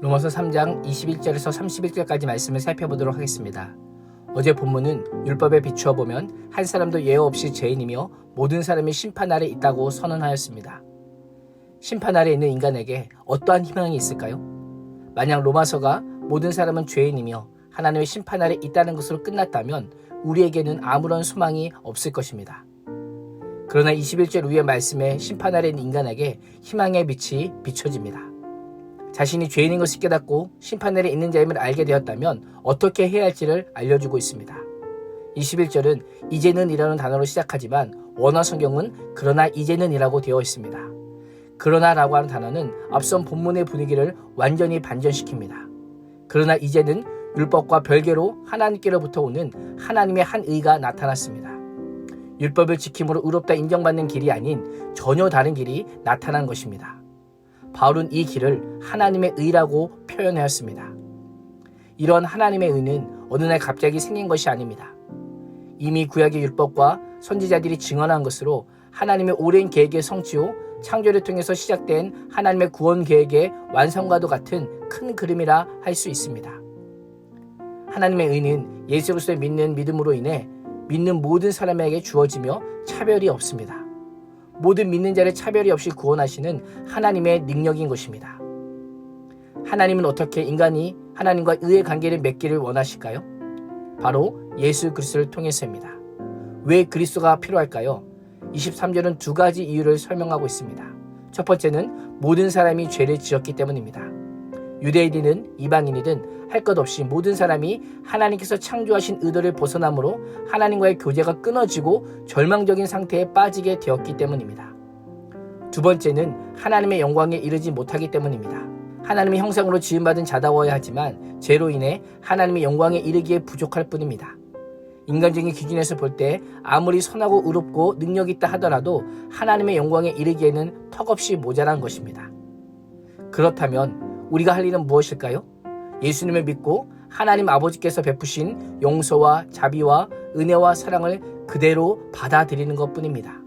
로마서 3장 21절에서 31절까지 말씀을 살펴보도록 하겠습니다. 어제 본문은 율법에 비추어 보면 한 사람도 예외 없이 죄인이며 모든 사람이 심판 아래 있다고 선언하였습니다. 심판 아래 있는 인간에게 어떠한 희망이 있을까요? 만약 로마서가 모든 사람은 죄인이며 하나님의 심판 아래 있다는 것으로 끝났다면 우리에게는 아무런 소망이 없을 것입니다. 그러나 21절 위의 말씀에 심판 아래 있는 인간에게 희망의 빛이 비춰집니다. 자신이 죄인인 것을 깨닫고 심판 아래 있는 자임을 알게 되었다면 어떻게 해야 할지를 알려주고 있습니다. 21절은 이제는 이라는 단어로 시작하지만 원어 성경은 그러나 이제는 이라고 되어 있습니다. 그러나 라고 하는 단어는 앞선 본문의 분위기를 완전히 반전시킵니다. 그러나 이제는 율법과 별개로 하나님께로부터 오는 하나님의 한 의가 나타났습니다. 율법을 지킴으로 의롭다 인정받는 길이 아닌 전혀 다른 길이 나타난 것입니다. 바울은 이 길을 하나님의 의라고 표현하였습니다. 이런 하나님의 의는 어느 날 갑자기 생긴 것이 아닙니다. 이미 구약의 율법과 선지자들이 증언한 것으로 하나님의 오랜 계획의 성취요 창조를 통해서 시작된 하나님의 구원 계획의 완성과도 같은 큰 그림이라 할 수 있습니다. 하나님의 의는 예수 그리스도를 믿는 믿음으로 인해 믿는 모든 사람에게 주어지며 차별이 없습니다. 모든 믿는 자를 차별이 없이 구원하시는 하나님의 능력인 것입니다. 하나님은 어떻게 인간이 하나님과 의의 관계를 맺기를 원하실까요? 바로 예수 그리스도를 통해서입니다. 왜 그리스도가 필요할까요? 23절은 두 가지 이유를 설명하고 있습니다. 첫 번째는 모든 사람이 죄를 지었기 때문입니다. 유대인이든 이방인이든 할 것 없이 모든 사람이 하나님께서 창조하신 의도를 벗어남으로 하나님과의 교제가 끊어지고 절망적인 상태에 빠지게 되었기 때문입니다. 두 번째는 하나님의 영광에 이르지 못하기 때문입니다. 하나님의 형상으로 지음받은 자다워야 하지만 죄로 인해 하나님의 영광에 이르기에 부족할 뿐입니다. 인간적인 기준에서 볼 때 아무리 선하고 의롭고 능력이 있다 하더라도 하나님의 영광에 이르기에는 턱없이 모자란 것입니다. 그렇다면 우리가 할 일은 무엇일까요? 예수님을 믿고 하나님 아버지께서 베푸신 용서와 자비와 은혜와 사랑을 그대로 받아들이는 것뿐입니다.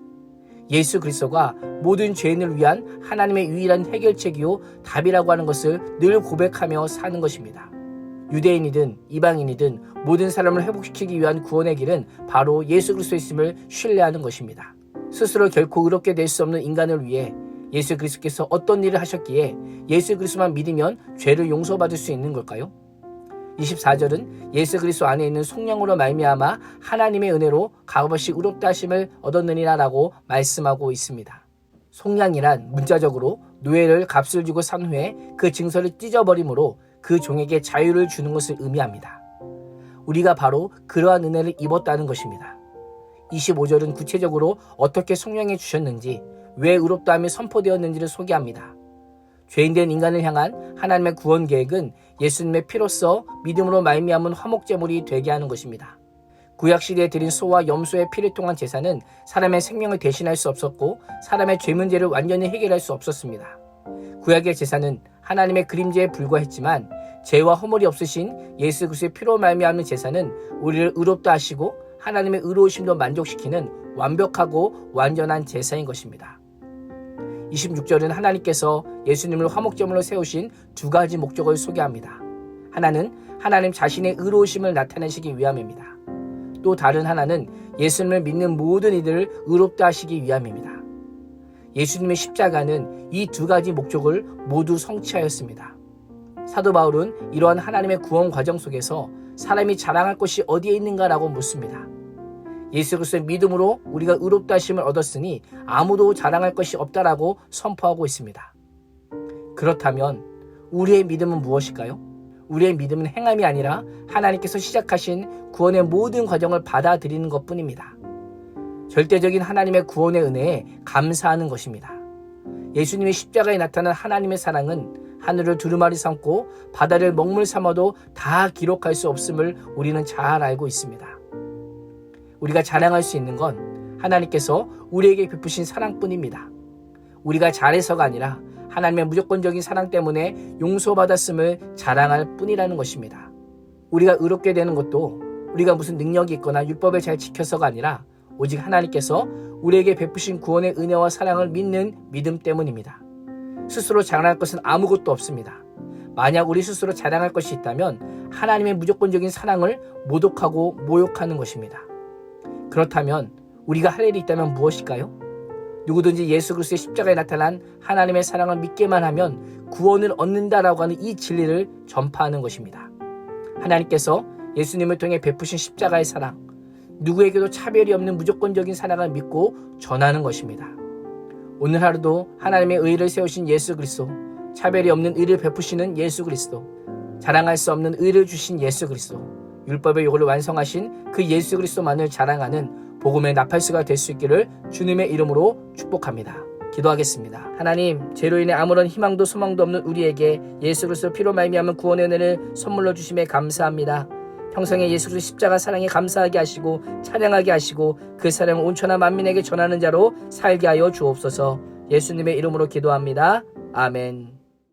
예수 그리스도가 모든 죄인을 위한 하나님의 유일한 해결책이요 답이라고 하는 것을 늘 고백하며 사는 것입니다. 유대인이든 이방인이든 모든 사람을 회복시키기 위한 구원의 길은 바로 예수 그리스도였음을 신뢰하는 것입니다. 스스로 결코 의롭게 될 수 없는 인간을 위해 예수 그리스도께서 어떤 일을 하셨기에 예수 그리스도만 믿으면 죄를 용서받을 수 있는 걸까요? 24절은 예수 그리스도 안에 있는 성령으로 말미암아 하나님의 은혜로 값없이 의롭다 하심을 얻었느니라 라고 말씀하고 있습니다. 속량이란 문자적으로 노예를 값을 주고 산 후에 그 증서를 찢어버림으로 그 종에게 자유를 주는 것을 의미합니다. 우리가 바로 그러한 은혜를 입었다는 것입니다. 25절은 구체적으로 어떻게 속량해 주셨는지 왜 의롭다함이 선포되었는지를 소개합니다. 죄인된 인간을 향한 하나님의 구원 계획은 예수님의 피로써 믿음으로 말미암은 화목제물이 되게 하는 것입니다. 구약시대에 드린 소와 염소의 피를 통한 제사는 사람의 생명을 대신할 수 없었고 사람의 죄 문제를 완전히 해결할 수 없었습니다. 구약의 제사는 하나님의 그림자에 불과했지만 죄와 허물이 없으신 예수 그리스도의 피로 말미암는 제사는 우리를 의롭다 하시고 하나님의 의로우심도 만족시키는 완벽하고 완전한 제사인 것입니다. 26절은 하나님께서 예수님을 화목제물로 세우신 두 가지 목적을 소개합니다. 하나는 하나님 자신의 의로우심을 나타내시기 위함입니다. 또 다른 하나는 예수님을 믿는 모든 이들을 의롭다 하시기 위함입니다. 예수님의 십자가는 이 두 가지 목적을 모두 성취하였습니다. 사도 바울은 이러한 하나님의 구원 과정 속에서 사람이 자랑할 것이 어디에 있는가라고 묻습니다. 예수 그리스도의 믿음으로 우리가 의롭다 하심을 얻었으니 아무도 자랑할 것이 없다라고 선포하고 있습니다. 그렇다면 우리의 믿음은 무엇일까요? 우리의 믿음은 행함이 아니라 하나님께서 시작하신 구원의 모든 과정을 받아들이는 것뿐입니다. 절대적인 하나님의 구원의 은혜에 감사하는 것입니다. 예수님의 십자가에 나타난 하나님의 사랑은 하늘을 두루마리 삼고 바다를 먹물 삼아도 다 기록할 수 없음을 우리는 잘 알고 있습니다. 우리가 자랑할 수 있는 건 하나님께서 우리에게 베푸신 사랑뿐입니다. 우리가 잘해서가 아니라 하나님의 무조건적인 사랑 때문에 용서받았음을 자랑할 뿐이라는 것입니다. 우리가 의롭게 되는 것도 우리가 무슨 능력이 있거나 율법을 잘 지켜서가 아니라 오직 하나님께서 우리에게 베푸신 구원의 은혜와 사랑을 믿는 믿음 때문입니다. 스스로 자랑할 것은 아무것도 없습니다. 만약 우리 스스로 자랑할 것이 있다면 하나님의 무조건적인 사랑을 모독하고 모욕하는 것입니다. 그렇다면 우리가 할 일이 있다면 무엇일까요? 누구든지 예수 그리스도의 십자가에 나타난 하나님의 사랑을 믿게만 하면 구원을 얻는다라고 하는 이 진리를 전파하는 것입니다. 하나님께서 예수님을 통해 베푸신 십자가의 사랑, 누구에게도 차별이 없는 무조건적인 사랑을 믿고 전하는 것입니다. 오늘 하루도 하나님의 의를 세우신 예수 그리스도, 차별이 없는 의를 베푸시는 예수 그리스도, 자랑할 수 없는 의를 주신 예수 그리스도, 율법의 요구를 완성하신 그 예수 그리스도만을 자랑하는 복음의 나팔수가 될 수 있기를 주님의 이름으로 축복합니다. 기도하겠습니다. 하나님, 죄로 인해 아무런 희망도 소망도 없는 우리에게 예수 그리스도 피로 말미암은 구원의 은혜를 선물로 주심에 감사합니다. 평생에 예수 그리스도 십자가 사랑에 감사하게 하시고 찬양하게 하시고 그 사랑을 온천한 만민에게 전하는 자로 살게 하여 주옵소서. 예수님의 이름으로 기도합니다. 아멘.